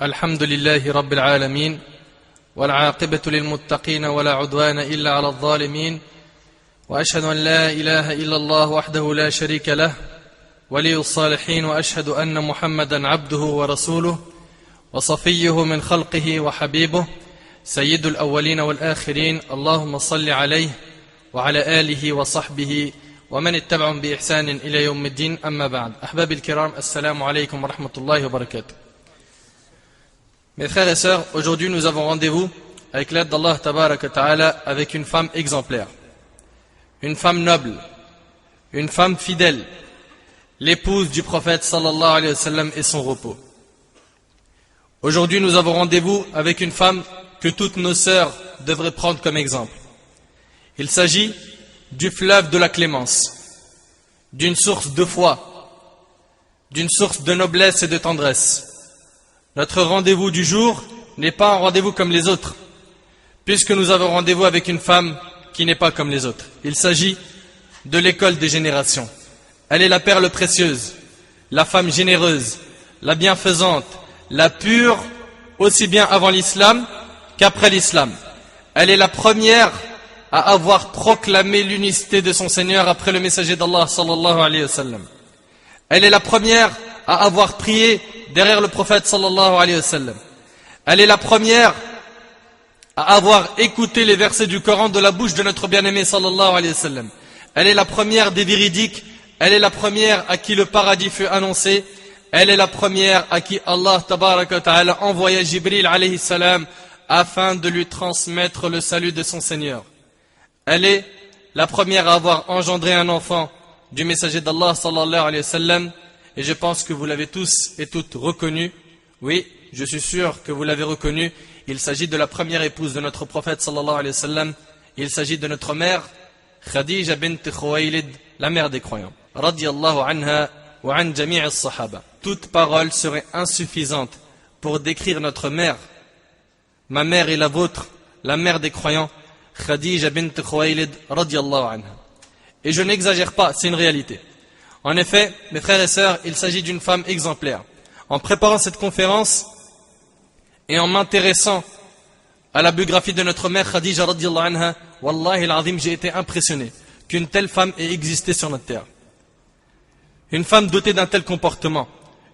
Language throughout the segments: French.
الحمد لله رب العالمين والعاقبة للمتقين ولا عدوان إلا على الظالمين وأشهد أن لا إله إلا الله وحده لا شريك له ولي الصالحين وأشهد أن محمدا عبده ورسوله وصفيه من خلقه وحبيبه سيد الأولين والآخرين اللهم صل عليه وعلى آله وصحبه ومن اتبعهم بإحسان إلى يوم الدين أما بعد أحبابي الكرام السلام عليكم ورحمة الله وبركاته. Mes frères et sœurs, aujourd'hui nous avons rendez-vous avec l'aide d'Allah Tabaraka Ta'ala avec une femme exemplaire, une femme noble, une femme fidèle, l'épouse du prophète sallallahu alayhi wa sallam et son repos. Aujourd'hui nous avons rendez-vous avec une femme que toutes nos sœurs devraient prendre comme exemple. Il s'agit du fleuve de la clémence, d'une source de foi, d'une source de noblesse et de tendresse. Notre rendez-vous du jour n'est pas un rendez-vous comme les autres, puisque nous avons rendez-vous avec une femme qui n'est pas comme les autres. Il s'agit de l'école des générations. Elle est la perle précieuse, la femme généreuse, la bienfaisante, la pure, aussi bien avant l'islam qu'après l'islam. Elle est la première à avoir proclamé l'unicité de son Seigneur après le messager d'Allah sallallahu alayhi wa sallam. Elle est la première à avoir prié derrière le prophète sallallahu alayhi wa sallam. Elle est la première à avoir écouté les versets du Coran de la bouche de notre bien-aimé sallallahu alayhi wa sallam. Elle est la première des véridiques. Elle est la première à qui le paradis fut annoncé. Elle est la première à qui Allah tabaraka ta'ala envoya Jibril alayhi salam afin de lui transmettre le salut de son Seigneur. Elle est la première à avoir engendré un enfant du messager d'Allah sallallahu alayhi wa sallam. Et je pense que vous l'avez tous et toutes reconnu. Oui, je suis sûr que vous l'avez reconnu. Il s'agit de la première épouse de notre prophète sallallahu alayhi wa sallam. Il s'agit de notre mère, Khadija bint Khuwaylid, la mère des croyants. Radiyallahu anha wa an jami' as-sahaba. Toute parole serait insuffisante pour décrire notre mère. Ma mère et la vôtre, la mère des croyants, Khadija bint Khuwaylid, radiyallahu anha. Et je n'exagère pas, c'est une réalité. En effet, mes frères et sœurs, il s'agit d'une femme exemplaire. En préparant cette conférence et en m'intéressant à la biographie de notre mère Khadija radiyallahu anha, wallahi al-azim, j'ai été impressionné qu'une telle femme ait existé sur notre terre. Une femme dotée d'un tel comportement,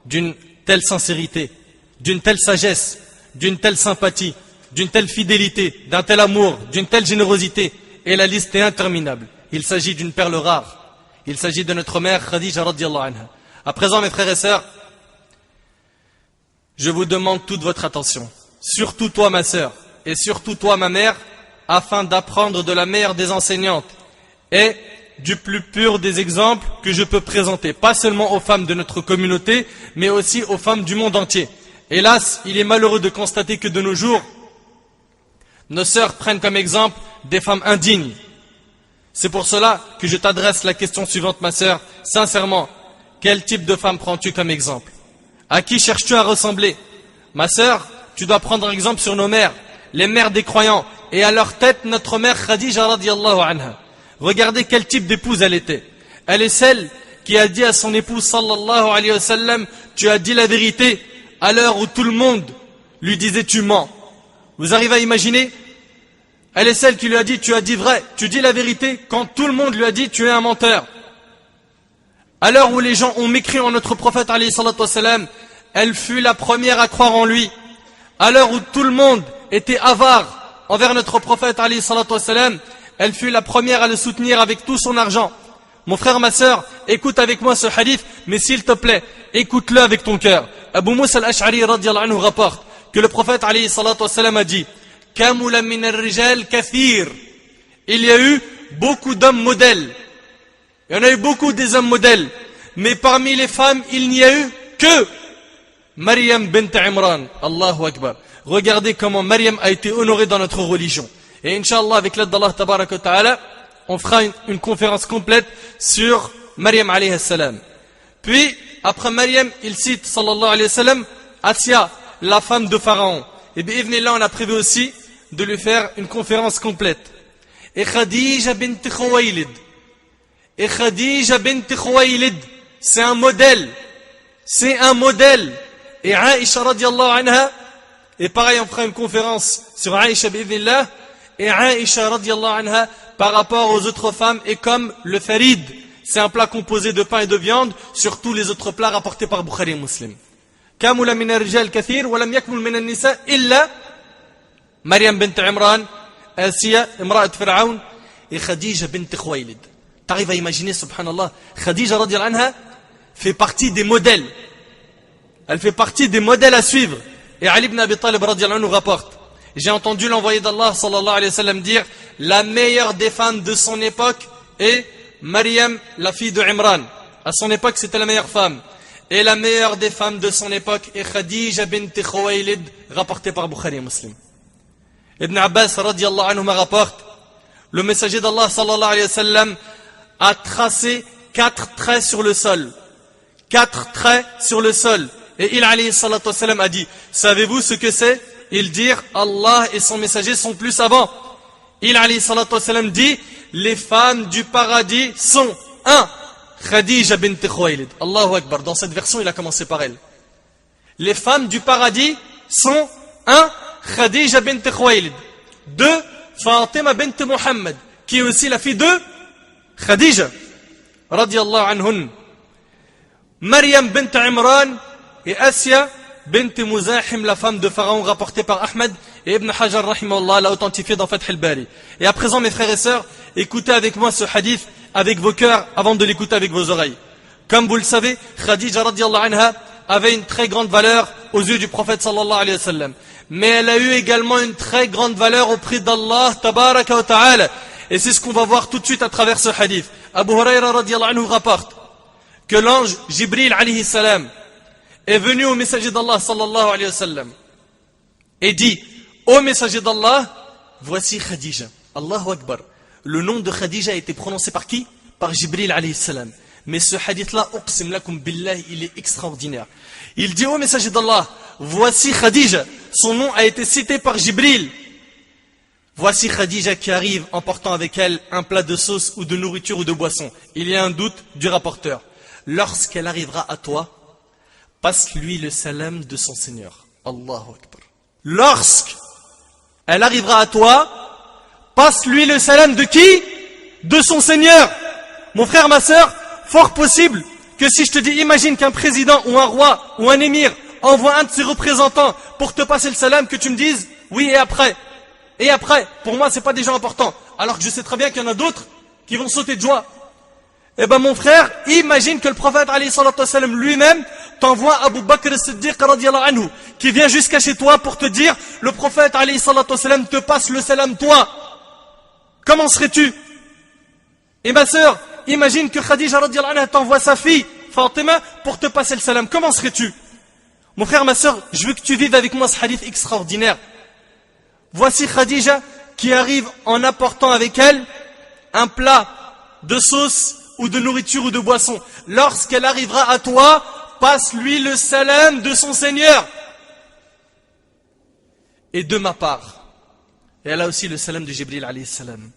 d'une telle sincérité, d'une telle sagesse, d'une telle sympathie, d'une telle fidélité, d'un tel amour, d'une telle générosité, et la liste est interminable. Il s'agit d'une perle rare. Il s'agit de notre mère Khadija radiyallahu anha. À présent, mes frères et sœurs, je vous demande toute votre attention, surtout toi ma sœur, et surtout toi ma mère, afin d'apprendre de la meilleure des enseignantes et du plus pur des exemples que je peux présenter, pas seulement aux femmes de notre communauté, mais aussi aux femmes du monde entier. Hélas, il est malheureux de constater que de nos jours, nos sœurs prennent comme exemple des femmes indignes. C'est pour cela que je t'adresse la question suivante, ma sœur. Sincèrement, quel type de femme prends-tu comme exemple? À qui cherches-tu à ressembler? Ma sœur, tu dois prendre exemple sur nos mères, les mères des croyants, et à leur tête notre mère Khadija radiyallahu anha. Regardez quel type d'épouse elle était. Elle est celle qui a dit à son époux sallallahu alayhi wa sallam, tu as dit la vérité à l'heure où tout le monde lui disait tu mens. Vous arrivez à imaginer? Elle est celle qui lui a dit, tu as dit vrai, tu dis la vérité, quand tout le monde lui a dit, tu es un menteur. À l'heure où les gens ont mécrit en notre prophète, alayhi salatu wassalam, elle fut la première à croire en lui. À l'heure où tout le monde était avare envers notre prophète, alayhi salatu wassalam, elle fut la première à le soutenir avec tout son argent. Mon frère, ma sœur, écoute avec moi ce hadith, mais s'il te plaît, écoute-le avec ton cœur. Abu Musa al-Ash'ari radiyallahu anhu rapporte que le prophète, alayhi salatu wassalam, a dit, Kamula min al-rijal kathir. Il y a eu beaucoup d'hommes modèles. Il y en a eu beaucoup des hommes modèles. Mais parmi les femmes, il n'y a eu que Maryam bint Imran. Allahu Akbar. Regardez comment Maryam a été honorée dans notre religion. Et Inch'Allah, avec l'aide d'Allah Tabaraka Ta'ala, on fera une conférence complète sur Maryam alayhi salam. Puis, après Maryam, il cite, sallallahu alayhi wa sallam, Asya, la femme de Pharaon. Et bien, là, on a prévu aussi de lui faire une conférence complète. Et Khadija bint Khuwaylid. Et Khadija bint Khuwaylid, c'est un modèle. C'est un modèle. et Aïcha radiallahu anha, et pareil on fera une conférence sur Aïcha bi'idhnillah, et Aïcha radiallahu anha par rapport aux autres femmes est comme le farid, c'est un plat composé de pain et de viande sur tous les autres plats rapportés par Bukhari et Muslim. كامل من الرجال كثير ولم يكمل من النساء إلا مريم بنت عمران آسيا امرأة فرعون et Khadija bint Khuwaylid. T'arrives à imaginer, subhanallah, Khadija radiallahu anha fait partie des modèles. Elle fait partie des modèles à suivre. Et Ali ibn Abi Talib radiallahu anhu rapporte, j'ai entendu l'envoyé d'Allah sallallahu alayhi wa sallam dire, la meilleure des femmes de son époque est Maryam, la fille de Imran. À son époque, c'était la meilleure femme. Et la meilleure des femmes de son époque est Khadija bint Khuwaylid, rapportée par Bukhari et Muslim. Ibn Abbas radiallahu anhu rapporte, le messager d'Allah sallallahu alayhi wa sallam a tracé 4 traits sur le sol. 4 traits sur le sol. Et il alayhi salatu wa sallam a dit, savez-vous ce que c'est? Ils dirent, Allah et son messager sont plus savants. Il alayhi salatu wa sallam dit, les femmes du paradis sont 1. Khadija bint Khuwaylid. Allahu Akbar. Dans cette version, il a commencé par elle. Les femmes du paradis sont 1. Khadija bint Khuwaylid. 2. Fatima bint Muhammad, qui est aussi la fille de Khadija, radiallahu anhun. Maryam bint Imran et Asya bint Muzahim, la femme de Pharaon, rapportée par Ahmed et Ibn Hajar, rahimahullah, l'a authentifié dans Fath al-Bari. Et à présent, mes frères et sœurs, écoutez avec moi ce hadith avec vos cœurs avant de l'écouter avec vos oreilles. Comme vous le savez, Khadija radiallahu anha avait une très grande valeur aux yeux du prophète sallallahu alayhi wa sallam. Mais elle a eu également une très grande valeur auprès d'Allah tabaraka wa ta'ala. Et c'est ce qu'on va voir tout de suite à travers ce hadith. Abu Huraira radiallahu anhu rapporte que l'ange Jibril alayhi salam est venu au messager d'Allah sallallahu alayhi wa sallam et dit, ô messager d'Allah, voici Khadija. Allahu Akbar. Le nom de Khadija a été prononcé par qui? Par Jibril alayhi salam. Mais ce hadith-là, uqsim lakum billah, il est extraordinaire. Il dit au messager d'Allah, voici Khadija. Son nom a été cité par Jibril. Voici Khadija qui arrive en portant avec elle un plat de sauce ou de nourriture ou de boisson. Il y a un doute du rapporteur. Lorsqu'elle arrivera à toi, passe-lui le salam de son Seigneur. Allahu Akbar. Lorsqu'elle arrivera à toi, passe-lui le salam de qui? De son Seigneur. Mon frère, ma sœur, fort possible que si je te dis, imagine qu'un président ou un roi ou un émir envoie un de ses représentants pour te passer le salam, que tu me dises, oui, et après? Et après, pour moi, c'est pas des gens importants. Alors que je sais très bien qu'il y en a d'autres qui vont sauter de joie. Eh ben, mon frère, imagine que le prophète, alayhi salatu wa sallam, lui-même, t'envoie Abu Bakr as-Siddiq, radiallahu anhu, qui vient jusqu'à chez toi pour te dire, le prophète, alayhi salatu wa sallam, te passe le salam, toi. Comment serais-tu? Et ma sœur, imagine que Khadija, radiallahu anha, t'envoie sa fille, Fatima, pour te passer le salam. Comment serais-tu? Mon frère, ma sœur, je veux que tu vives avec moi ce hadith extraordinaire. Voici Khadija qui arrive en apportant avec elle un plat de sauce ou de nourriture ou de boisson. Lorsqu'elle arrivera à toi, passe-lui le salam de son Seigneur. Et de ma part. Et elle a aussi le salam de Jibril alayhi salam.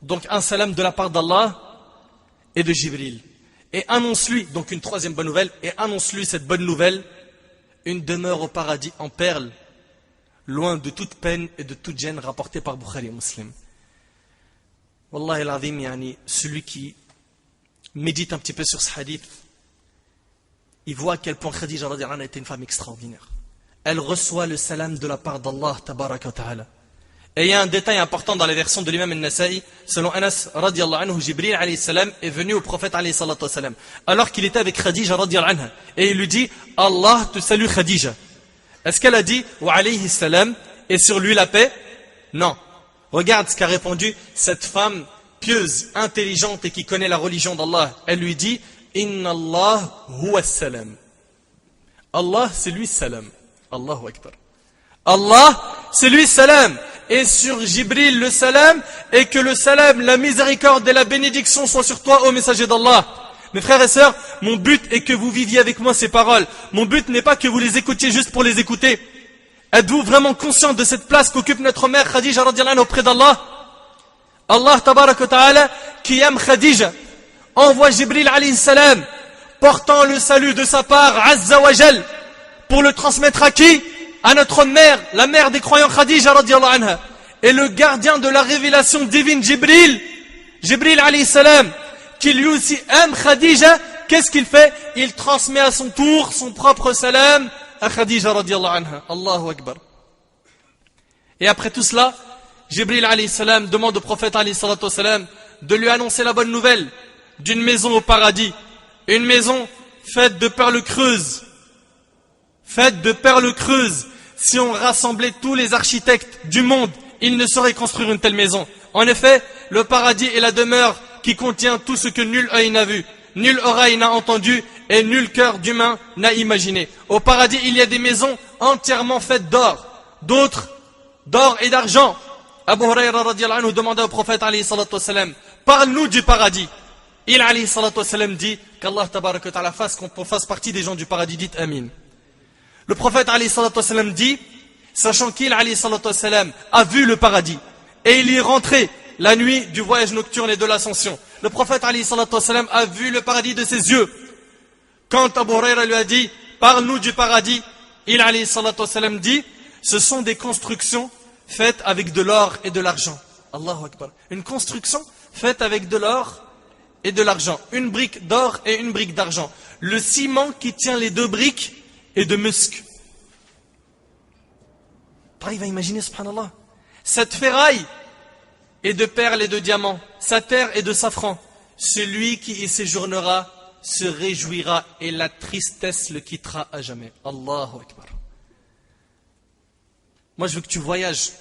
Donc un salam de la part d'Allah et de Jibril. Et annonce-lui, donc une troisième bonne nouvelle, et annonce-lui cette bonne nouvelle, une demeure au paradis en perles, loin de toute peine et de toute gêne, rapportée par Bukhari et Muslim. Wallahi al-azim, yani, celui qui médite un petit peu sur ce hadith, il voit à quel point Khadija radiallahu anha était une femme extraordinaire. Elle reçoit le salam de la part d'Allah tabaraka wa ta'ala. Et il y a un détail important dans la version de l'imam al-Nasa'i, selon Anas radiallahu anhu, Jibril alayhi salam est venu au prophète alayhi salatu wa salam, alors qu'il était avec Khadija radiallahu anha, et il lui dit, Allah te salue Khadija. Est-ce qu'elle a dit, wa alayhi salam, et sur lui la paix? Non. Regarde ce qu'a répondu cette femme pieuse, intelligente et qui connaît la religion d'Allah. Elle lui dit, inna Allah huwa salam. Allah, c'est lui salam. Allahu Akbar. Allah, c'est lui salam. Et sur Jibril le salam, et que le salam, la miséricorde et la bénédiction soient sur toi, ô messager d'Allah. Mes frères et sœurs, mon but est que vous viviez avec moi ces paroles. Mon but n'est pas que vous les écoutiez juste pour les écouter. Êtes-vous vraiment conscient de cette place qu'occupe notre mère Khadija radiallahu anha auprès d'Allah? Allah tabarak wa ta'ala, qui aime Khadija, envoie Jibril alayhi salam, portant le salut de sa part, azza wa jal, pour le transmettre à qui? À notre mère, la mère des croyants, Khadija radiallahu anha. Et le gardien de la révélation divine, Jibril alayhi salam, qui lui aussi aime Khadija, qu'est-ce qu'il fait? Il transmet à son tour son propre salam à Khadija radiallahu anha. Allahu Akbar. Et après tout cela, Jibril alayhi salam demande au prophète alayhi salatu salam de lui annoncer la bonne nouvelle d'une maison au paradis. Une maison faite de perles creuses. Faite de perles creuses. Si on rassemblait tous les architectes du monde, ils ne sauraient construire une telle maison. En effet, le paradis est la demeure qui contient tout ce que nul œil n'a vu, nul oreille n'a entendu et nul cœur d'humain n'a imaginé. Au paradis, il y a des maisons entièrement faites d'or, d'autres d'or et d'argent. Abu Hurayra radiallahu anhu demanda au prophète alayhi salatu wassalam, parle-nous du paradis. Il alayhi salatu wassalam dit qu'Allah tabaraka wa ta'ala fasse qu'on fasse partie des gens du paradis, dites amin. Le prophète alayhi salatu wassalam dit, sachant qu'il alayhi salatu wassalam a vu le paradis et il y est rentré la nuit du voyage nocturne et de l'ascension. Le prophète alayhi salatu wassalam a vu le paradis de ses yeux. Quand Abu Hurayra lui a dit, parle-nous du paradis, il alayhi salatu wassalam dit, ce sont des constructions faites avec de l'or et de l'argent. Allahu Akbar. Une construction faite avec de l'or et de l'argent. Une brique d'or et une brique d'argent. Le ciment qui tient les deux briques est de musc. T'arrives à imaginer, subhanallah. Cette ferraille est de perles et de diamants. Sa terre est de safran. Celui qui y séjournera se réjouira et la tristesse le quittera à jamais. Allahu Akbar. Moi, je veux que tu voyages.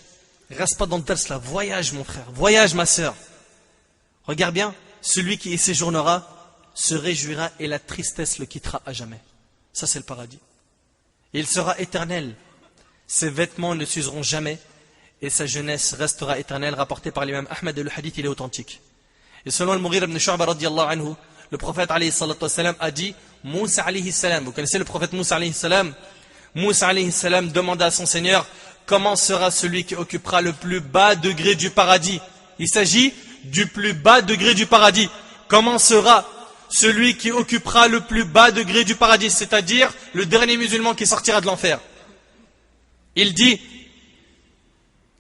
Reste pas dans le dars là. Voyage, mon frère. Voyage, ma sœur. Regarde bien. Celui qui y séjournera se réjouira et la tristesse le quittera à jamais. Ça, c'est le paradis. Il sera éternel. Ses vêtements ne s'useront jamais et sa jeunesse restera éternelle. Rapporté par l'imam Ahmed, et le hadith, il est authentique. Et selon le Mughira ibn Shu'ba radiyallahu anhu, le prophète alayhi salatu wassalam a dit, Moussa alayhi salam, vous connaissez le prophète Moussa alayhi salam? Moussa alayhi salam demanda à son Seigneur, comment sera celui qui occupera le plus bas degré du paradis? Il s'agit du plus bas degré du paradis. Comment sera celui qui occupera le plus bas degré du paradis, c'est-à-dire le dernier musulman qui sortira de l'enfer? Il dit,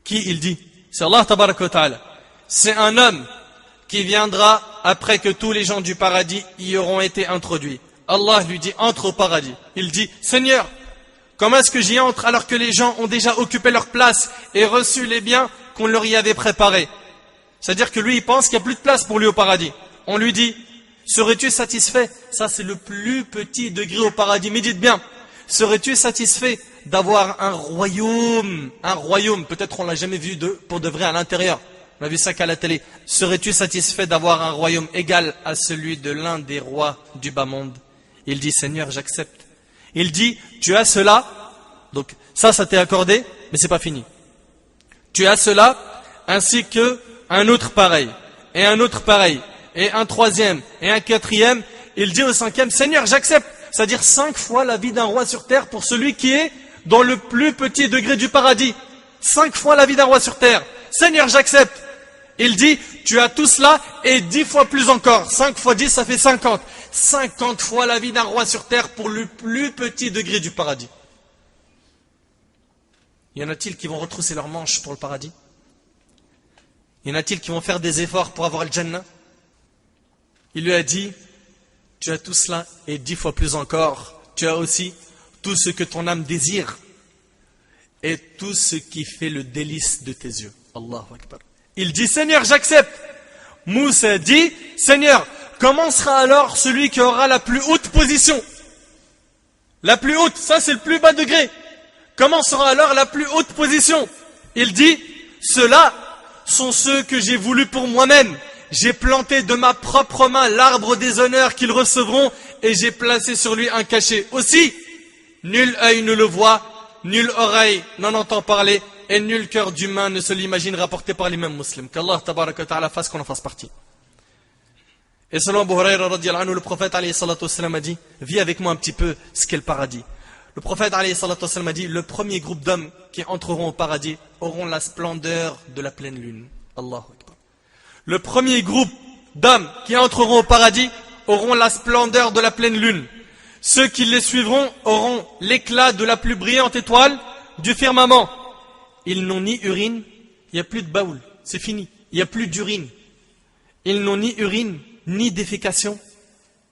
qui il dit? C'est Allah tabaraka wa ta'ala. C'est un homme qui viendra après que tous les gens du paradis y auront été introduits. Allah lui dit, entre au paradis. Il dit, Seigneur, comment est-ce que j'y entre alors que les gens ont déjà occupé leur place et reçu les biens qu'on leur y avait préparés? C'est-à-dire que lui, il pense qu'il n'y a plus de place pour lui au paradis. On lui dit, serais-tu satisfait? Ça, c'est le plus petit degré au paradis. Mais dites bien, serais-tu satisfait d'avoir un royaume? Un royaume, peut-être on l'a jamais vu pour de vrai à l'intérieur. On a vu ça qu'à la télé. Serais-tu satisfait d'avoir un royaume égal à celui de l'un des rois du bas monde? Il dit, Seigneur, j'accepte. Il dit, tu as cela, donc ça t'est accordé, mais c'est pas fini. Tu as cela, ainsi que un autre pareil, et un autre pareil, et un troisième, et un quatrième. Il dit au cinquième, Seigneur, j'accepte. C'est-à-dire 5 fois la vie d'un roi sur terre pour celui qui est dans le plus petit degré du paradis. 5 fois la vie d'un roi sur terre. Seigneur, j'accepte. Il dit, tu as tout cela et 10 fois plus encore. 5 fois 10, ça fait 50. 50 fois la vie d'un roi sur terre pour le plus petit degré du paradis. Y en a-t-il qui vont retrousser leurs manches pour le paradis? Y en a-t-il qui vont faire des efforts pour avoir le Jannah? Il lui a dit, tu as tout cela et 10 fois plus encore. Tu as aussi tout ce que ton âme désire et tout ce qui fait le délice de tes yeux. Allahu Akbar. Il dit, Seigneur, j'accepte. Moussa dit, Seigneur, comment sera alors celui qui aura la plus haute position? La plus haute, ça c'est le plus bas degré. Comment sera alors la plus haute position? Il dit, ceux-là sont ceux que j'ai voulu pour moi-même. J'ai planté de ma propre main l'arbre des honneurs qu'ils recevront et j'ai placé sur lui un cachet. Aussi, nul œil ne le voit, nulle oreille n'en entend parler et nul cœur d'humain ne se l'imagine, rapporté par les mêmes musulmans. Qu'Allah tabaraka wa ta'ala fasse qu'on en fasse partie. Et selon Abu Hurayra radiyallahu anhu, le prophète alayhi salatu wassalam a dit, vis avec moi un petit peu ce qu'est le paradis. Le prophète alayhi salatu wassalam a dit, le premier groupe d'hommes qui entreront au paradis auront la splendeur de la pleine lune. Allahu Akbar. Le premier groupe d'hommes qui entreront au paradis auront la splendeur de la pleine lune. Ceux qui les suivront auront l'éclat de la plus brillante étoile du firmament. Ils n'ont ni urine, il n'y a plus de baoul, c'est fini, il n'y a plus d'urine. Ils n'ont ni urine, ni défécation,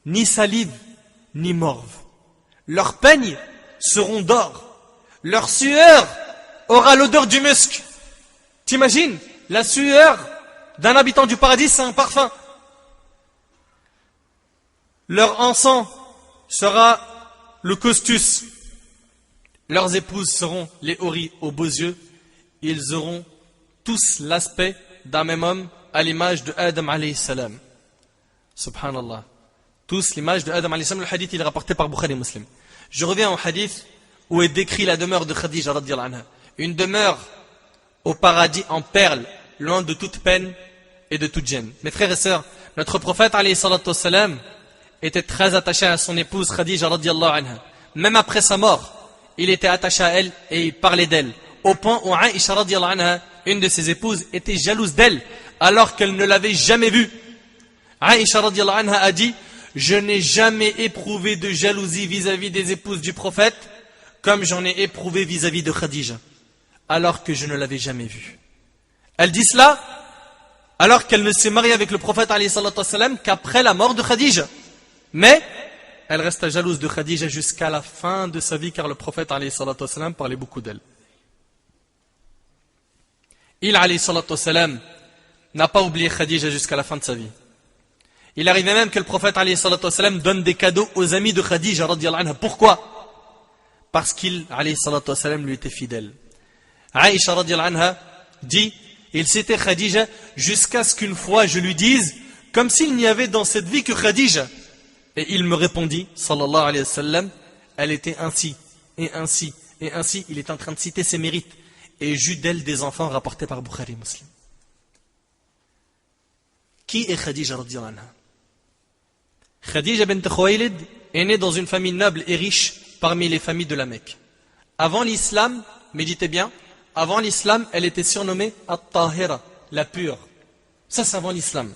ni salive, ni morve. Leurs peignes seront d'or. Leur sueur aura l'odeur du musc. T'imagines? La sueur d'un habitant du paradis, c'est un parfum. Leur encens sera le costus. Leurs épouses seront les houris aux beaux yeux. Ils auront tous l'aspect d'un même homme à l'image de Adam alayhi salam. Subhanallah. Tous l'image de Adam alayhi salam. Le hadith il est rapporté par Bukhari Muslim. Je reviens au hadith où est décrit la demeure de Khadija radhiyallahu anha. Une demeure au paradis en perles, loin de toute peine et de toute gêne. Mes frères et sœurs, notre prophète alayhi salatu wassalam était très attaché à son épouse Khadija radhiyallahu anha. Même après sa mort, il était attaché à elle et il parlait d'elle. Au point où Aïcha radhiyallahu anha, une de ses épouses, était jalouse d'elle alors qu'elle ne l'avait jamais vue. Aïcha radhiyallahu anha a dit: je n'ai jamais éprouvé de jalousie vis-à-vis des épouses du prophète comme j'en ai éprouvé vis-à-vis de Khadija, alors que je ne l'avais jamais vue. Elle dit cela alors qu'elle ne s'est mariée avec le prophète alayhi salatu wassalam qu'après la mort de Khadija. Mais elle resta jalouse de Khadija jusqu'à la fin de sa vie, car le prophète alayhi salatu wassalam parlait beaucoup d'elle. Il alayhi salatu wassalam n'a pas oublié Khadija jusqu'à la fin de sa vie. Il arrivait même que le prophète alayhi salatu wassalam donne des cadeaux aux amis de Khadija radhiyallahu anha. Pourquoi? Parce qu'il alayhi salatu wassalam lui était fidèle. Aïcha radhiyallahu anha dit: il s'était Khadija jusqu'à ce qu'une fois je lui dise comme s'il n'y avait dans cette vie que Khadija. Et il me répondit, sallallahu alayhi wa sallam, elle était ainsi, et ainsi, et ainsi. Il est en train de citer ses mérites. Et j'eus d'elle des enfants rapportés par Bukhari Muslim. Qui est Khadija radhiyallahu anha? Khadija bint Khuwaylid est née dans une famille noble et riche parmi les familles de la Mecque. Avant l'islam, méditez bien, avant l'islam, elle était surnommée At-Tahira, la pure. Ça, c'est avant l'islam.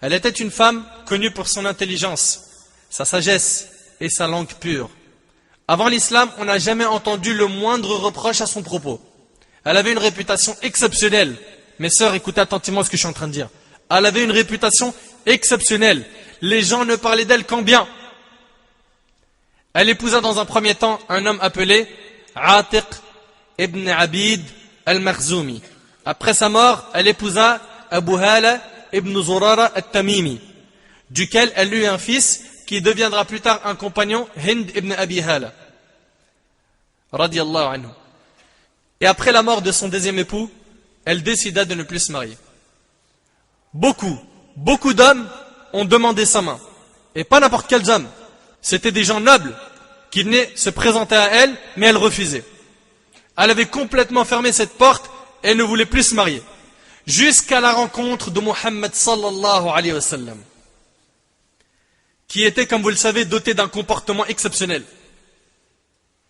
Elle était une femme connue pour son intelligence, sa sagesse et sa langue pure. Avant l'islam, on n'a jamais entendu le moindre reproche à son propos. Elle avait une réputation exceptionnelle. Mes sœurs, écoutez attentivement ce que je suis en train de dire. Elle avait une réputation exceptionnelle. Les gens ne parlaient d'elle qu'en bien. Elle épousa dans un premier temps un homme appelé Atiq ibn Abid al-Makhzoumi. Après sa mort, elle épousa Abu Hala ibn Zurara al-Tamimi, duquel elle eut un fils qui deviendra plus tard un compagnon, Hind ibn Abi Hala, radiyallahu anhu. Et après la mort de son deuxième époux, elle décida de ne plus se marier. Beaucoup d'hommes ont demandé sa main. Et pas n'importe quels hommes. C'était des gens nobles qui venaient se présenter à elle, mais elle refusait. Elle avait complètement fermé cette porte et ne voulait plus se marier. Jusqu'à la rencontre de Muhammad sallallahu alayhi wa sallam, qui était, comme vous le savez, doté d'un comportement exceptionnel,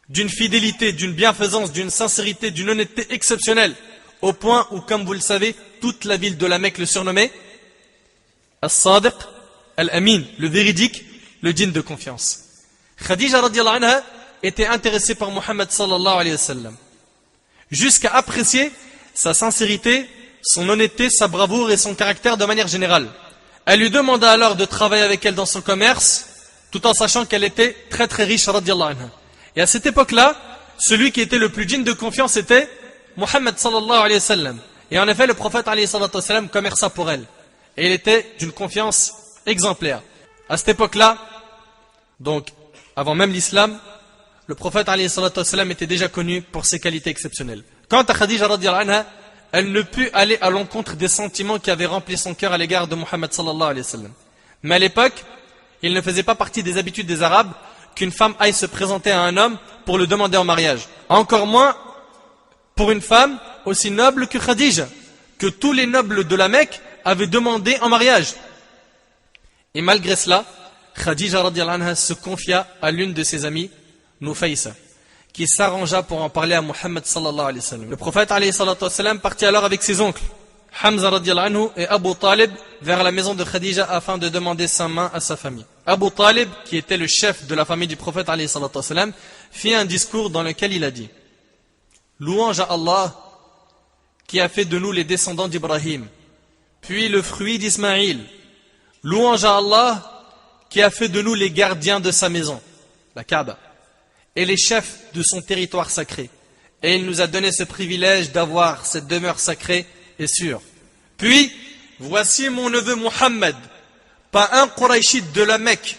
d'une fidélité, d'une bienfaisance, d'une sincérité, d'une honnêteté exceptionnelle, au point où, comme vous le savez, toute la ville de la Mecque le surnommait As-Sadiq, Al-Amin, le véridique, le digne de confiance. Khadija radhiyallahu anha était intéressée par Muhammad sallallahu alayhi wa sallam, jusqu'à apprécier sa sincérité, son honnêteté, sa bravoure et son caractère de manière générale. Elle lui demanda alors de travailler avec elle dans son commerce, tout en sachant qu'elle était très très riche radhiyallahu anha. Et à cette époque-là, celui qui était le plus digne de confiance était Muhammad sallallahu alayhi wa sallam. Et en effet, le prophète alayhi salatu wa sallam commerça pour elle. Et il était d'une confiance exemplaire. À cette époque-là, donc avant même l'islam, le prophète alayhi salatu wa sallam était déjà connu pour ses qualités exceptionnelles. Quant à Khadija radhiyallahu anha, elle ne put aller à l'encontre des sentiments qui avaient rempli son cœur à l'égard de Muhammad sallallahu alayhi wa sallam. Mais à l'époque, il ne faisait pas partie des habitudes des Arabes qu'une femme aille se présenter à un homme pour le demander en mariage. Encore moins pour une femme aussi noble que Khadija, que tous les nobles de la Mecque avaient demandé en mariage. Et malgré cela, Khadija radhiyallahu anha se confia à l'une de ses amies, Nufaysa, qui s'arrangea pour en parler à Muhammad sallallahu alayhi wa sallam. Le prophète alayhi salatu wa sallam partit alors avec ses oncles, Hamza radhiyallahu anhu et Abu Talib, vers la maison de Khadija afin de demander sa main à sa famille. Abu Talib, qui était le chef de la famille du prophète alayhi salatu wassalam, fit un discours dans lequel il a dit: louange à Allah qui a fait de nous les descendants d'Ibrahim, puis le fruit d'Ismaïl. Louange à Allah qui a fait de nous les gardiens de sa maison, la Kaaba, et les chefs de son territoire sacré. Et il nous a donné ce privilège d'avoir cette demeure sacrée et sûre. Puis, voici mon neveu Muhammad, pas un Quraishite de la Mecque,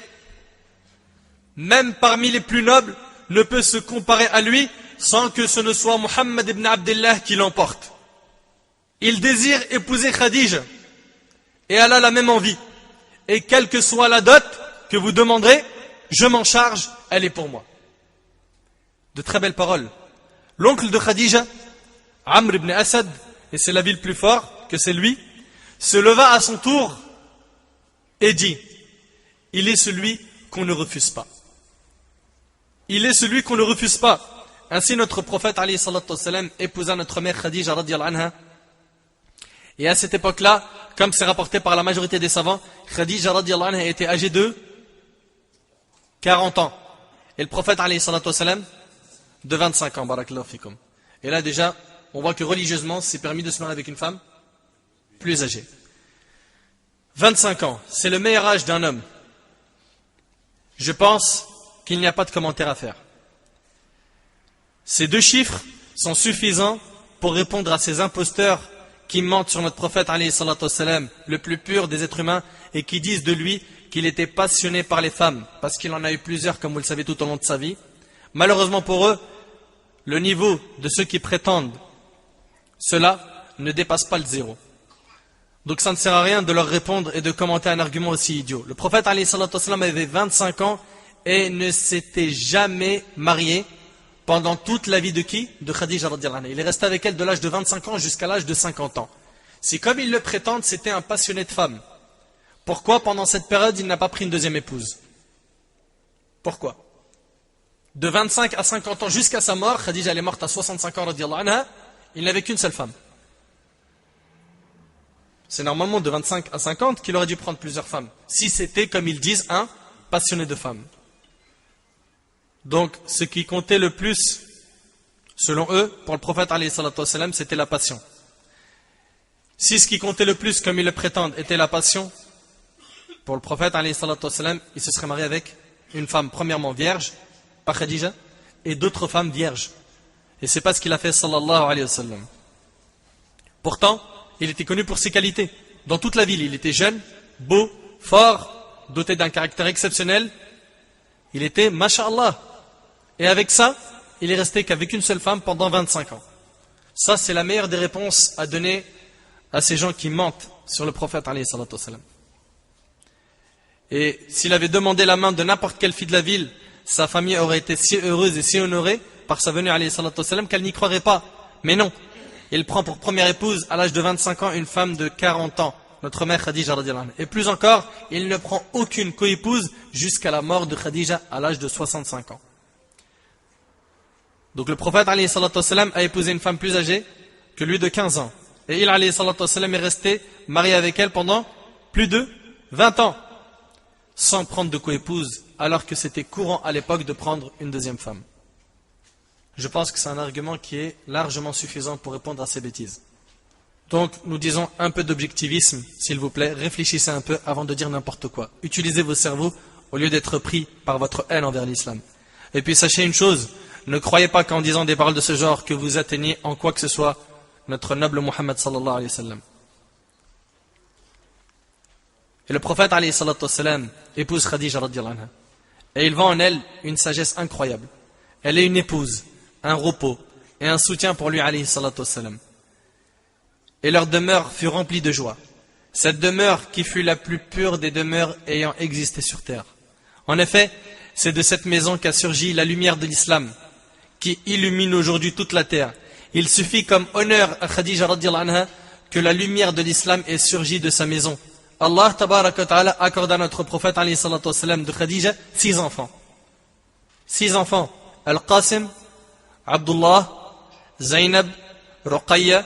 même parmi les plus nobles, ne peut se comparer à lui sans que ce ne soit Muhammad ibn Abdullah qui l'emporte. Il désire épouser Khadija, et elle a la même envie. Et quelle que soit la dot que vous demanderez, je m'en charge, elle est pour moi. De très belles paroles. L'oncle de Khadija, Amr ibn Asad, et c'est la ville plus fort que c'est lui, se leva à son tour et dit: il est celui qu'on ne refuse pas. Il est celui qu'on ne refuse pas. Ainsi notre prophète alayhi salatu wassalam épousa notre mère Khadija radiyallahu anha. Et à cette époque-là, comme c'est rapporté par la majorité des savants, Khadija radiyallahu anha était âgée de 40 ans. Et le prophète alayhi salatu wassalam de 25 ans, barakallahu fikum. Et là déjà, on voit que religieusement, c'est permis de se marier avec une femme plus âgée. 25 ans, c'est le meilleur âge d'un homme. Je pense qu'il n'y a pas de commentaire à faire. Ces deux chiffres sont suffisants pour répondre à ces imposteurs qui mentent sur notre prophète alayhi salatu wassalam, le plus pur des êtres humains, et qui disent de lui qu'il était passionné par les femmes, parce qu'il en a eu plusieurs, comme vous le savez, tout au long de sa vie. Malheureusement pour eux, le niveau de ceux qui prétendent cela ne dépasse pas le zéro. Donc ça ne sert à rien de leur répondre et de commenter un argument aussi idiot. Le prophète alayhi salatu wassalam avait 25 ans et ne s'était jamais marié pendant toute la vie de qui? De Khadija radhiyallahu anha. Il est resté avec elle de l'âge de 25 ans jusqu'à l'âge de 50 ans. Si comme ils le prétendent, c'était un passionné de femmes, pourquoi pendant cette période il n'a pas pris une deuxième épouse? Pourquoi? De 25 à 50 ans jusqu'à sa mort, Khadija elle est morte à 65 ans radhiyallahu anha, il n'avait qu'une seule femme. C'est normalement de 25 à 50 qu'il aurait dû prendre plusieurs femmes, si c'était, comme ils disent, un passionné de femmes. Donc, ce qui comptait le plus, selon eux, pour le prophète alayhi salatu wassalam, c'était la passion. Si ce qui comptait le plus, comme ils le prétendent, était la passion, pour le prophète alayhi salatu wassalam, il se serait marié avec une femme premièrement vierge, pas Khadija, et d'autres femmes vierges. Et c'est pas ce qu'il a fait sallallahu alayhi wa sallam. Pourtant, il était connu pour ses qualités. Dans toute la ville, il était jeune, beau, fort, doté d'un caractère exceptionnel. Il était masha'Allah. Et avec ça, il est resté qu'avec une seule femme pendant 25 ans. Ça, c'est la meilleure des réponses à donner à ces gens qui mentent sur le prophète alayhi salatu wassalam. Et s'il avait demandé la main de n'importe quelle fille de la ville, sa famille aurait été si heureuse et si honorée par sa venue alayhi salatu wassalam qu'elle n'y croirait pas. Mais non, il prend pour première épouse à l'âge de 25 ans une femme de 40 ans, notre mère Khadija radhiyallahu anha. Et plus encore, il ne prend aucune coépouse jusqu'à la mort de Khadija à l'âge de 65 ans. Donc le prophète alayhi salatu wassalam a épousé une femme plus âgée que lui de 15 ans. Et il alayhi salatu wassalam est resté marié avec elle pendant plus de 20 ans, sans prendre de coépouse, alors que c'était courant à l'époque de prendre une deuxième femme. Je pense que c'est un argument qui est largement suffisant pour répondre à ces bêtises. Donc, nous disons un peu d'objectivisme, s'il vous plaît. Réfléchissez un peu avant de dire n'importe quoi. Utilisez vos cerveaux au lieu d'être pris par votre haine envers l'islam. Et puis, sachez une chose, ne croyez pas qu'en disant des paroles de ce genre, que vous atteignez en quoi que ce soit notre noble Muhammad sallallahu alayhi wa sallam. Et le prophète alayhi salatu wassalam épouse Khadija radhiyallahu anha. Et il voit en elle une sagesse incroyable. Elle est une épouse, un repos et un soutien pour lui alayhi salatu wassalam. Et leur demeure fut remplie de joie. Cette demeure qui fut la plus pure des demeures ayant existé sur terre. En effet, c'est de cette maison qu'a surgi la lumière de l'islam, qui illumine aujourd'hui toute la terre. Il suffit comme honneur à Khadija radhiyallahu anha que la lumière de l'islam ait surgi de sa maison. Allah tabaraka wa ta'ala accorde à notre prophète alayhi salatu wassalam de Khadija 6 enfants. 6 enfants. Al-Qasim, Abdullah, Zainab, Ruqayya,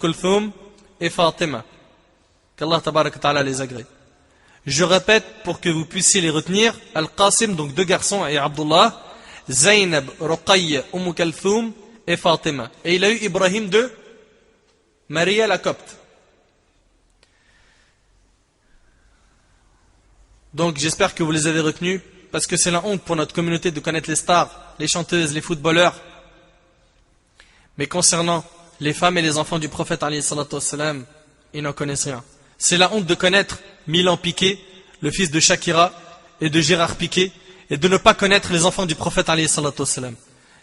Kulthum et Fatima. Qu'Allah tabaraka wa ta'ala les agrée. Je répète pour que vous puissiez les retenir. Al-Qasim, donc 2 garçons, et Abdullah. Zaynab, Ruqayya, Kalthoum et Fatima. Et il a eu Ibrahim de Maria la Copte. Donc j'espère que vous les avez retenus, parce que c'est la honte pour notre communauté de connaître les stars, les chanteuses, les footballeurs. Mais concernant les femmes et les enfants du prophète alayhi salatu wassalam, ils n'en connaissent rien. C'est la honte de connaître Milan Piquet, le fils de Shakira et de Gérard Piquet, et de ne pas connaître les enfants du prophète alayhi salatu wassalam.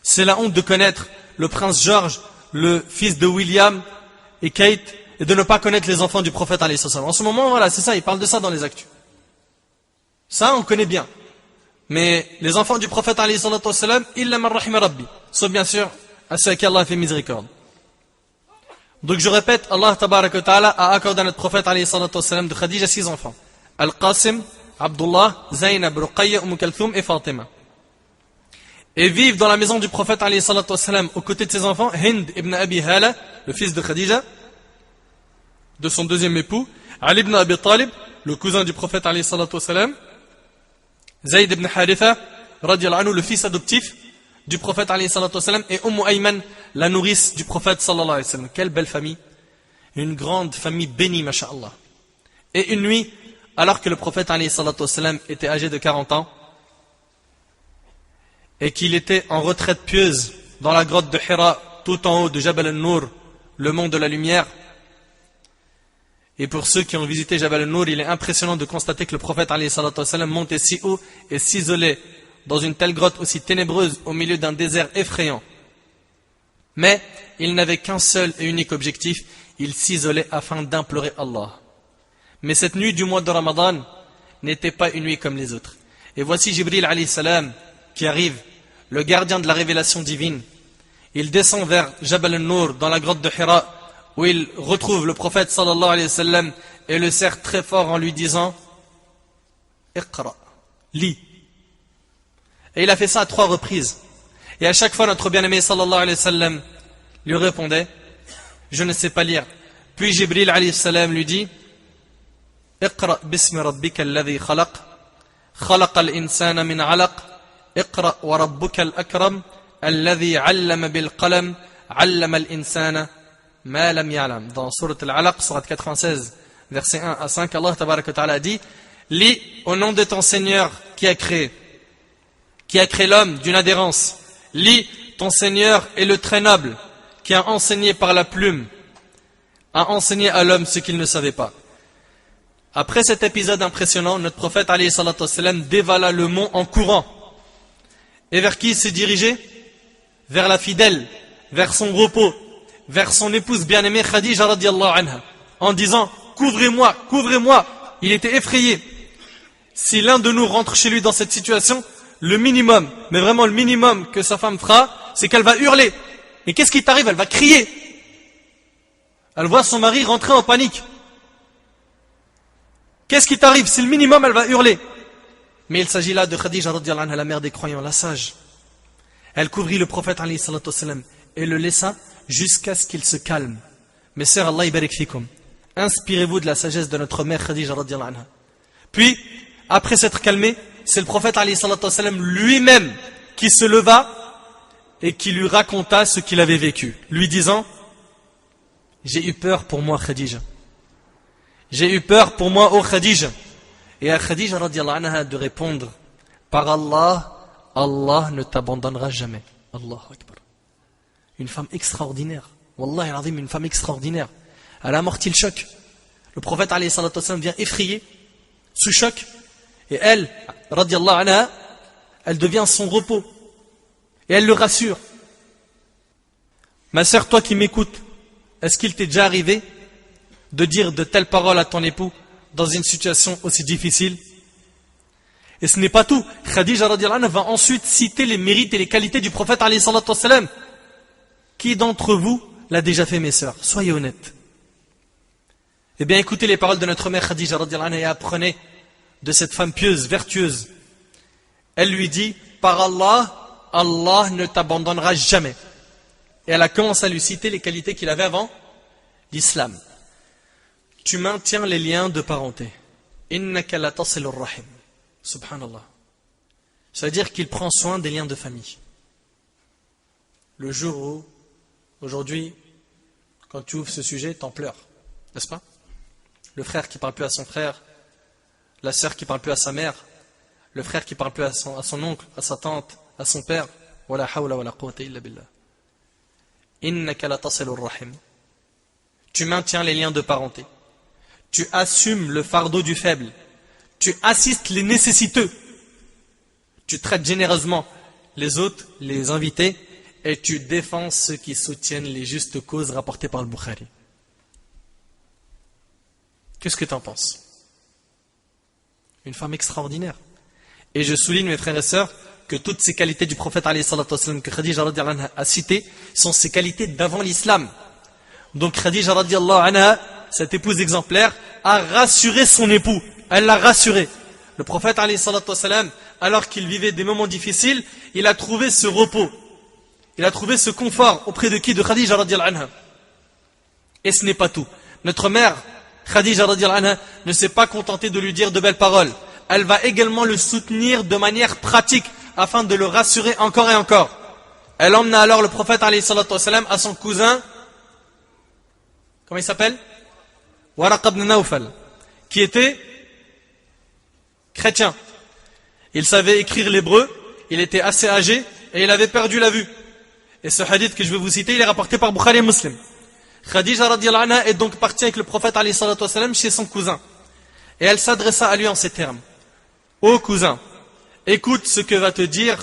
C'est la honte de connaître le prince George, le fils de William et Kate, et de ne pas connaître les enfants du prophète alayhi salatu wassalam. En ce moment, voilà, c'est ça, ils parlent de ça dans les actus. Ça, on connaît bien. Mais les enfants du prophète alayhi salatu wassalam, illa man rahima rabbi, sauf bien sûr à ceux à qui Allah a fait miséricorde. Donc je répète, Allah tabaraka wa ta'ala a accordé à notre prophète alayhi salatu wassalam de Khadija 6 enfants. Al-Qasim, Abdullah, Zaynab, Ruqayya, Kalthoum et Fatima. Et vivent dans la maison du prophète alayhi salatu wassalam aux côtés de ses enfants, Hind ibn Abi Hala, le fils de Khadija, de son deuxième époux, Ali ibn Abi Talib, le cousin du prophète alayhi salatu wassalam, Zayd ibn Haritha, radiallahu anhu, le fils adoptif du prophète alayhi salatu wassalam, et Ayman, la nourrice du prophète sallallahu alayhi wa sallam. Quelle belle famille. Une grande famille bénie, masha'Allah. Et une nuit, alors que le prophète alayhi salatu wassalam était âgé de 40 ans, et qu'il était en retraite pieuse dans la grotte de Hira, tout en haut de Jabal al-Nour, le mont de la lumière. Et pour ceux qui ont visité Jabal al-Nour, il est impressionnant de constater que le prophète alayhi salatu wassalam montait si haut et s'isolait dans une telle grotte aussi ténébreuse au milieu d'un désert effrayant. Mais il n'avait qu'un seul et unique objectif, il s'isolait afin d'implorer Allah. Mais cette nuit du mois de Ramadan n'était pas une nuit comme les autres. Et voici Jibril alayhi salam qui arrive, le gardien de la révélation divine. Il descend vers Jabal al-Nour dans la grotte de Hira, où il retrouve le prophète sallallahu alayhi wa sallam et le serre très fort en lui disant Iqra, lis. Et il a fait ça à 3 reprises. Et à chaque fois, notre bien-aimé sallallahu alayhi wa sallam lui répondait je ne sais pas lire. Puis Jibril alayhi salam lui dit Iqra bismi rabbika alladhi khalaq, khalaqa al-insana min alaq, Iqra wa rabbuka al-akram, alladhi allama bil qalam, allama al-insana ma lam ya'lam. Dans Surat al-Alaq, Surat 96, versets 1 à 5, Allah tabaraka wa ta'ala dit lis au nom de ton Seigneur qui a créé l'homme d'une adhérence. Lis, ton Seigneur est le très noble, qui a enseigné par la plume, a enseigné à l'homme ce qu'il ne savait pas. Après cet épisode impressionnant, notre prophète alayhi salatu wassalam dévala le mont en courant. Et vers qui il s'est dirigé? Vers la fidèle, vers son repos, vers son épouse bien-aimée Khadija radiallahu anha, en disant couvrez-moi, couvrez-moi. Il était effrayé. Si l'un de nous rentre chez lui dans cette situation, le minimum, mais vraiment le minimum que sa femme fera, c'est qu'elle va hurler. Et qu'est-ce qui t'arrive? Elle va crier. Elle voit son mari rentrer en panique. Qu'est-ce qui t'arrive? C'est le minimum, elle va hurler. Mais il s'agit là de Khadija radiallahu anha, la mère des croyants, la sage. Elle couvrit le prophète alayhi salatu wassalam et le laissa jusqu'à ce qu'il se calme. Mais sœurs, Allah ibarik fikum, inspirez-vous de la sagesse de notre mère Khadija radiallahu anha. Puis, après s'être calmé, c'est le prophète alayhi salatu wassalam lui-même qui se leva et qui lui raconta ce qu'il avait vécu, lui disant j'ai eu peur pour moi Khadija, j'ai eu peur pour moi ô Khadija. Et à Khadija radiallahu anha de répondre par Allah, Allah ne t'abandonnera jamais. Allahu Akbar. Une femme extraordinaire, Wallahi al-azim, une femme extraordinaire. Elle a amorti le choc. Le prophète alayhi salatu wassalam vient effrayé, sous choc. Et elle, radiallahu anha, elle devient son repos. Et elle le rassure. Ma sœur, toi qui m'écoutes, est-ce qu'il t'est déjà arrivé de dire de telles paroles à ton époux dans une situation aussi difficile? Et ce n'est pas tout. Khadija radiallahu anha va ensuite citer les mérites et les qualités du prophète alayhi salatu wassalam. Qui d'entre vous l'a déjà fait, mes sœurs? Soyez honnêtes. Eh bien, écoutez les paroles de notre mère Khadija radiallahu anha et apprenez de cette femme pieuse, vertueuse. Elle lui dit, par Allah, Allah ne t'abandonnera jamais. Et elle a commencé à lui citer les qualités qu'il avait avant l'islam. Tu maintiens les liens de parenté. Innaka la tasilur rahim. Subhanallah. C'est-à-dire qu'il prend soin des liens de famille. Le jour où, aujourd'hui, quand tu ouvres ce sujet, t'en pleures, n'est-ce pas? Le frère qui parle plus à son frère, la sœur qui parle plus à sa mère, le frère qui parle plus à son oncle, à sa tante, à son père. Wala hawla wala quwwata illa billah. Innaka la tasilur rahim. Tu maintiens les liens de parenté. Tu assumes le fardeau du faible. Tu assistes les nécessiteux. Tu traites généreusement les autres, les invités, et tu défends ceux qui soutiennent les justes causes rapportées par le Bukhari. Qu'est-ce que tu en penses? Une femme extraordinaire. Et je souligne, mes frères et sœurs, que toutes ces qualités du prophète que Khadija radiallahu anha a citées sont ces qualités d'avant l'islam. Donc Khadija radiallahu anha, cette épouse exemplaire, a rassuré son époux. Elle l'a rassuré. Le prophète alors qu'il vivait des moments difficiles, il a trouvé ce repos. Il a trouvé ce confort auprès de qui? De Khadija radiallahu anha. Et ce n'est pas tout. Notre mère, Khadija radiallahu anha, ne s'est pas contentée de lui dire de belles paroles. Elle va également le soutenir de manière pratique afin de le rassurer encore et encore. Elle emmena alors le prophète à son cousin, comment il s'appelle? Waraqa ibn Nawfal, qui était chrétien. Il savait écrire l'hébreu, il était assez âgé et il avait perdu la vue. Et ce hadith que je vais vous citer, il est rapporté par Bukhari et Muslim. Khadija radiallahu anha est donc partie avec le prophète chez son cousin. Et elle s'adressa à lui en ces termes. Ô cousin, écoute ce que va te dire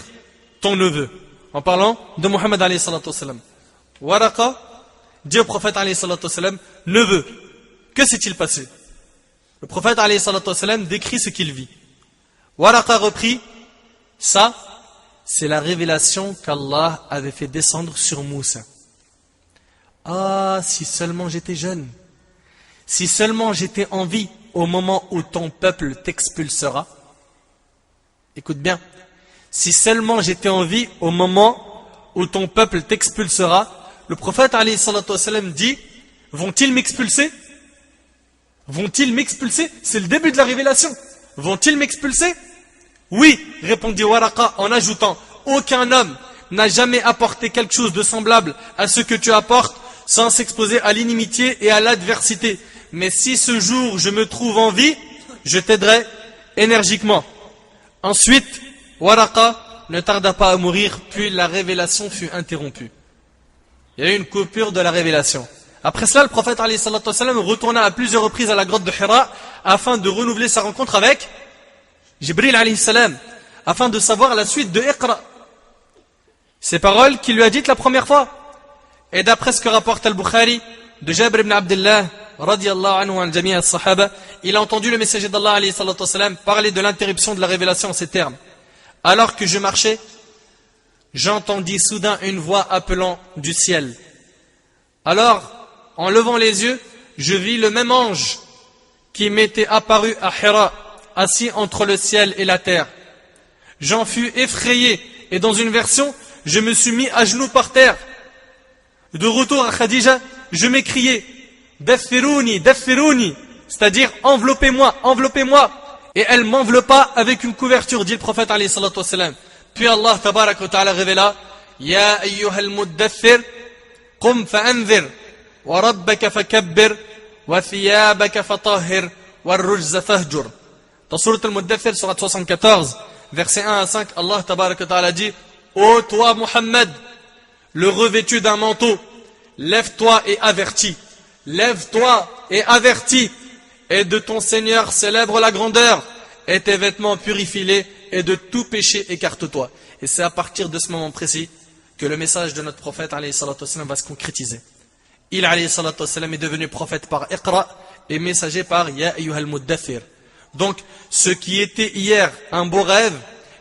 ton neveu. En parlant de Mohammed Waraqa dit au prophète neveu, que s'est-il passé? Le prophète décrit ce qu'il vit. Waraqa reprit, ça, c'est la révélation qu'Allah avait fait descendre sur Moussa. Ah, si seulement j'étais jeune, si seulement j'étais en vie au moment où ton peuple t'expulsera. Écoute bien, si seulement j'étais en vie au moment où ton peuple t'expulsera, le prophète dit, vont-ils m'expulser? Vont-ils m'expulser? C'est le début de la révélation. Vont-ils m'expulser? Oui, répondit Waraqa en ajoutant, aucun homme n'a jamais apporté quelque chose de semblable à ce que tu apportes sans s'exposer à l'inimitié et à l'adversité. Mais si ce jour je me trouve en vie, je t'aiderai énergiquement. Ensuite, Waraqa ne tarda pas à mourir, puis la révélation fut interrompue. Il y a eu une coupure de la révélation. Après cela, le prophète retourna à plusieurs reprises à la grotte de Hira afin de renouveler sa rencontre avec Jibril alayhi salam, afin de savoir la suite de Iqra. Ces paroles qu'il lui a dites la première fois. Et d'après ce que rapporte Al-Bukhari de Jabir ibn Abdullah radiyallahu anhu an jami' as-sahaba, il a entendu le messager d'Allah alayhi salam parler de l'interruption de la révélation en ces termes. Alors que je marchais, j'entendis soudain une voix appelant du ciel. Alors, en levant les yeux, je vis le même ange qui m'était apparu à Hira, assis entre le ciel et la terre. J'en fus effrayé, et dans une version, je me suis mis à genoux par terre. De retour à Khadija, je m'écriai, Daffirouni, Daffirouni, c'est-à-dire enveloppez-moi, enveloppez-moi. Et elle m'enveloppa avec une couverture, dit le prophète alayhi salatu wassalam. Puis Allah tabarak wa ta'ala révéla, Ya ayyuhal muddathir, qum fa'anzir, wa rabbaka fakabbir, wa thiyabaka fatahhir, wa rujza fahjur. Dans Surat al-Muddathir, Surat 74, versets 1 à 5, Allah tabarak wa ta'ala dit, Ô toi Muhammad, le revêtu d'un manteau, lève-toi et avertis. Lève-toi et avertis. Et de ton Seigneur célèbre la grandeur. Et tes vêtements purifie-les. Et de tout péché écarte-toi. Et c'est à partir de ce moment précis que le message de notre prophète alayhi salatu wassalam va se concrétiser. Il alayhi salatu wassalam est devenu prophète par Iqra et messager par Ya ayyuhal muddathir. Donc ce qui était hier un beau rêve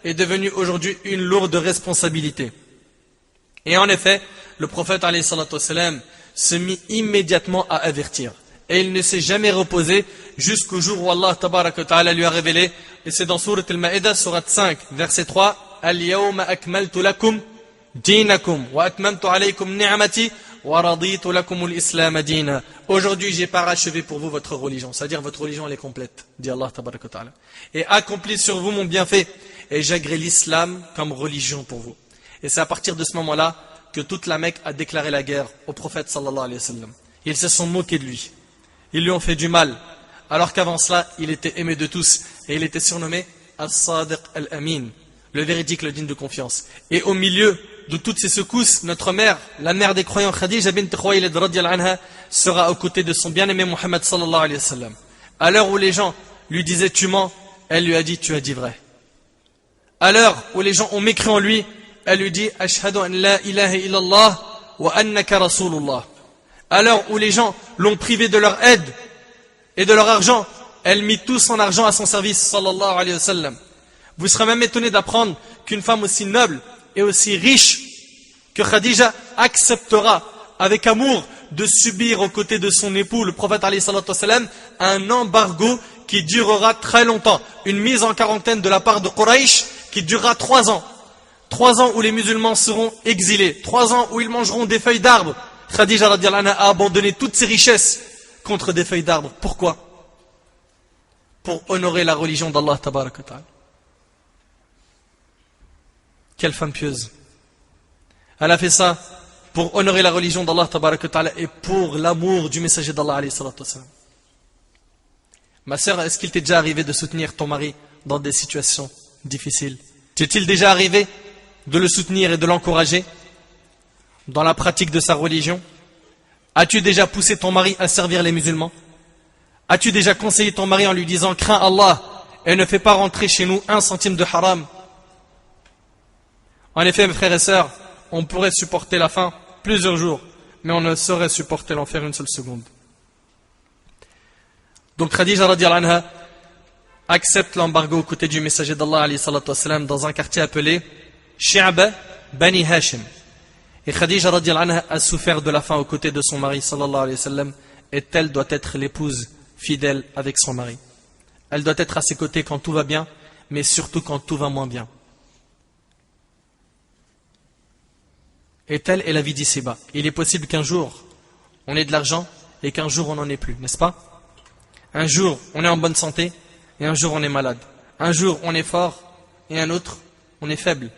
est devenu aujourd'hui une lourde responsabilité. Et en effet, le prophète alayhi salatu wassalam se mit immédiatement à avertir. Et il ne s'est jamais reposé jusqu'au jour où Allah tabarak wa ta'ala lui a révélé. Et c'est dans Surat al-Ma'idah, Surat 5, verset 3. Al-yawma akmaltu lakum dinakum wa atmamtu alaykum ni'amati وَرَضِيتُ لَكُمُ الْإِسْلَامَ دِينًا. Aujourd'hui, j'ai parachevé pour vous votre religion. C'est-à-dire, votre religion, elle est complète, dit Allah tabaraka wa ta'ala. Et accompli sur vous mon bienfait. Et j'agrée l'islam comme religion pour vous. Et c'est à partir de ce moment-là que toute la Mecque a déclaré la guerre au prophète sallallahu alayhi wa sallam. Ils se sont moqués de lui. Ils lui ont fait du mal. Alors qu'avant cela, il était aimé de tous. Et il était surnommé As-Sadiq al-Amin, le véridique, le digne de confiance. Et au milieu de toutes ces secousses, notre mère, la mère des croyants, Khadija bint Khuwaylid radiyallahu anha, sera aux côtés de son bien-aimé Muhammad sallallahu alayhi wa sallam. À l'heure où les gens lui disaient tu mens, elle lui a dit tu as dit vrai. À l'heure où les gens ont mécrit en lui, elle lui dit ashhadu an la ilaha illallah wa annaka rasulullah. À l'heure où les gens l'ont privé de leur aide et de leur argent, elle mit tout son argent à son service sallallahu alayhi wa sallam. Vous serez même étonné d'apprendre qu'une femme aussi noble et aussi riche que Khadija acceptera avec amour de subir aux côtés de son époux, le prophète alayhi salatu wa sallam, un embargo qui durera très longtemps. Une mise en quarantaine de la part de Quraysh qui durera 3 ans. 3 ans où les musulmans seront exilés. 3 ans où ils mangeront des feuilles d'arbre. Khadija radiyallahu anha a abandonné toutes ses richesses contre des feuilles d'arbre. Pourquoi? Pour honorer la religion d'Allah tabaraka wa ta'ala. Quelle femme pieuse. Elle a fait ça pour honorer la religion d'Allah tabaraka wa ta'ala et pour l'amour du messager d'Allah alayhi salatu wa sallam. Ma sœur, est-ce qu'il t'est déjà arrivé de soutenir ton mari dans des situations difficiles? T'est-il déjà arrivé de le soutenir et de l'encourager dans la pratique de sa religion? As-tu déjà poussé ton mari à servir les musulmans? As-tu déjà conseillé ton mari en lui disant crains Allah et ne fais pas rentrer chez nous 1 centime de haram? En effet, mes frères et sœurs, on pourrait supporter la faim plusieurs jours, mais on ne saurait supporter l'enfer une seule seconde. Donc Khadija radiyallahu anha accepte l'embargo aux côtés du messager d'Allah alayhi salatu wa sallam dans un quartier appelé Shi'ba Bani Hashim. Et Khadija radiyallahu anha a souffert de la faim aux côtés de son mari sallallahu alayhi wa sallam, et telle doit être l'épouse fidèle avec son mari. Elle doit être à ses côtés quand tout va bien, mais surtout quand tout va moins bien. Et telle est la vie d'ici-bas. Il est possible qu'un jour on ait de l'argent et qu'un jour on n'en ait plus, n'est-ce pas? Un jour on est en bonne santé et un jour on est malade. Un jour on est fort et un autre on est faible.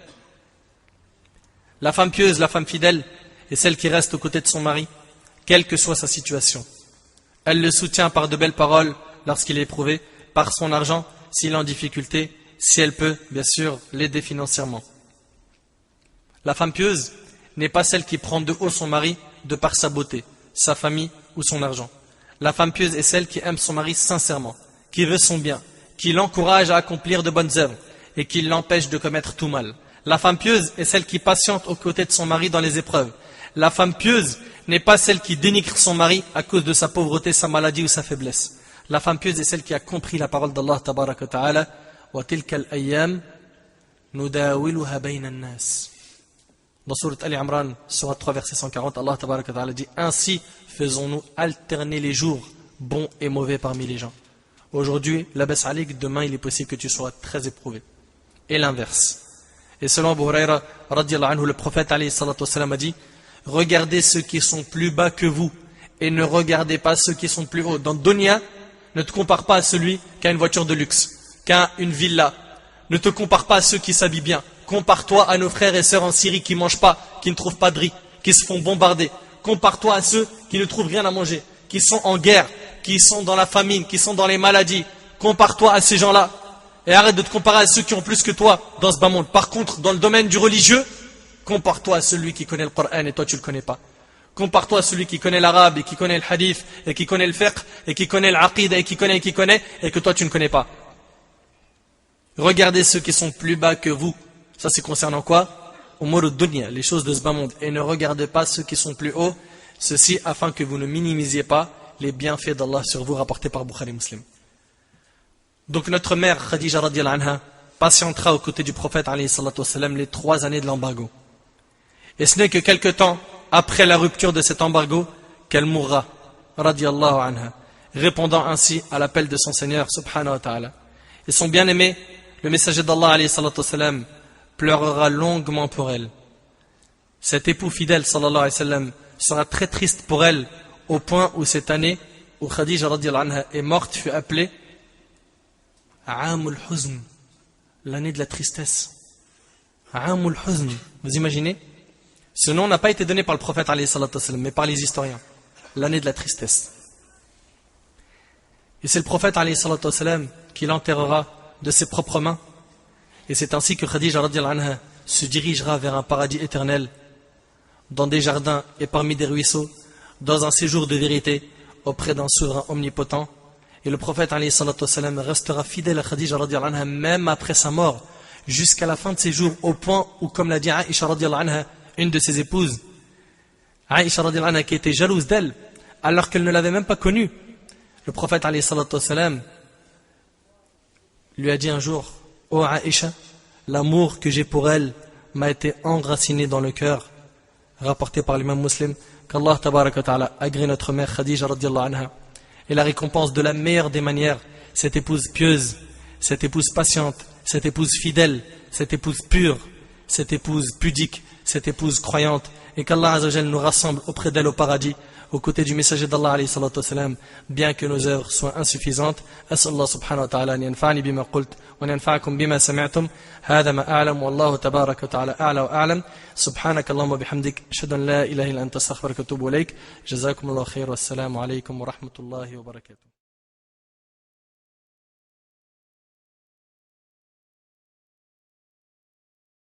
La femme pieuse, la femme fidèle est celle qui reste aux côtés de son mari, quelle que soit sa situation. Elle le soutient par de belles paroles lorsqu'il est éprouvé, par son argent s'il est en difficulté, si elle peut, bien sûr, l'aider financièrement. La femme pieuse n'est pas celle qui prend de haut son mari de par sa beauté, sa famille ou son argent. La femme pieuse est celle qui aime son mari sincèrement, qui veut son bien, qui l'encourage à accomplir de bonnes œuvres et qui l'empêche de commettre tout mal. La femme pieuse est celle qui patiente aux côtés de son mari dans les épreuves. La femme pieuse n'est pas celle qui dénigre son mari à cause de sa pauvreté, sa maladie ou sa faiblesse. La femme pieuse est celle qui a compris la parole d'Allah tabaraka wa ta'ala wa tilka al-ayyam nudawiluha bayna an-nas. Dans Surat Ali Imran, Surat 3, verset 140, Allah tabaraka wa ta'ala dit ainsi faisons-nous alterner les jours bons et mauvais parmi les gens. Aujourd'hui, la baisse alik, demain il est possible que tu sois très éprouvé. Et l'inverse. Et selon Abu Huraira, radiyallahu anhu, le prophète alayhi salatu wasalam a dit regardez ceux qui sont plus bas que vous et ne regardez pas ceux qui sont plus hauts. Dans Dunya, ne te compare pas à celui qui a une voiture de luxe, qui a une villa. Ne te compare pas à ceux qui s'habillent bien. Compare-toi à nos frères et sœurs en Syrie qui ne mangent pas, qui ne trouvent pas de riz, qui se font bombarder. Compare-toi à ceux qui ne trouvent rien à manger, qui sont en guerre, qui sont dans la famine, qui sont dans les maladies. Compare-toi à ces gens-là. Et arrête de te comparer à ceux qui ont plus que toi dans ce bas monde. Par contre, dans le domaine du religieux, compare-toi à celui qui connaît le Coran et toi tu ne le connais pas. Compare-toi à celui qui connaît l'arabe et qui connaît le hadith et qui connaît le fiqh et qui connaît l'aqida et qui connaît et que toi tu ne connais pas. Regardez ceux qui sont plus bas que vous. Ça c'est concernant quoi? Umur ad-dunya, les choses de ce bas monde. Et ne regardez pas ceux qui sont plus hauts. Ceci afin que vous ne minimisiez pas les bienfaits d'Allah sur vous rapportés par Bukhari Muslim. Donc notre mère Khadija radiyallahu anha patientera aux côtés du prophète alayhi salatu wasalam les 3 années de l'embargo. Et ce n'est que quelque temps après la rupture de cet embargo qu'elle mourra radiyallahu anha, répondant ainsi à l'appel de son Seigneur subhanahu wa ta'ala. Et son bien-aimé, le messager d'Allah alayhi salatu wasalam, pleurera longuement pour elle. Cet époux fidèle sallallahu alayhi wa sallam sera très triste pour elle, au point où cette année où Khadija radiyallahu anha est morte fut appelée Aamul Huzn, l'année de la tristesse. Aamul Huzn, vous imaginez? Ce nom n'a pas été donné par le prophète alayhi salatu wassalam, mais par les historiens. L'année de la tristesse. Et c'est le prophète alayhi salatu wassalam qui l'enterrera de ses propres mains. Et c'est ainsi que Khadija radiyallahu anha se dirigera vers un paradis éternel, dans des jardins et parmi des ruisseaux, dans un séjour de vérité auprès d'un souverain omnipotent. Et le prophète alayhi salatu wassalam restera fidèle à Khadija radiyallahu anha même après sa mort, jusqu'à la fin de ses jours, au point où, comme l'a dit Aïcha radiyallahu anha, une de ses épouses, Aïcha radiyallahu anha, qui était jalouse d'elle, alors qu'elle ne l'avait même pas connue, le prophète alayhi salatu wassalam lui a dit un jour: ô Aïcha, l'amour que j'ai pour elle m'a été enraciné dans le cœur. Rapporté par l'imam Muslim, qu'Allah tabaraka wa ta'ala agrée notre mère Khadija radiyallahu anha et la récompense de la meilleure des manières, cette épouse pieuse, cette épouse patiente, cette épouse fidèle, cette épouse pure, cette épouse pudique, cette épouse croyante, et qu'Allah azza wa jalla nous rassemble auprès d'elle au paradis, aux côtés du messager d'Allah alayhi salatu wassalam, bien que nos œuvres soient insuffisantes. As'Allah subhanahu wa ta'ala an yanfa'ani bima qult wa an yanfa'akum bima sami'tum. Hadha ma a'lam wallahu tabaraka wa ta'ala a'la wa a'lam. Subhanaka Allahumma bihamdik, ashhadu an la ilaha illa anta astaghfiruka wa atubu ilayk. Jazakumullahu khair, wassalamu alaykum wa rahmatullahi wa barakatuh.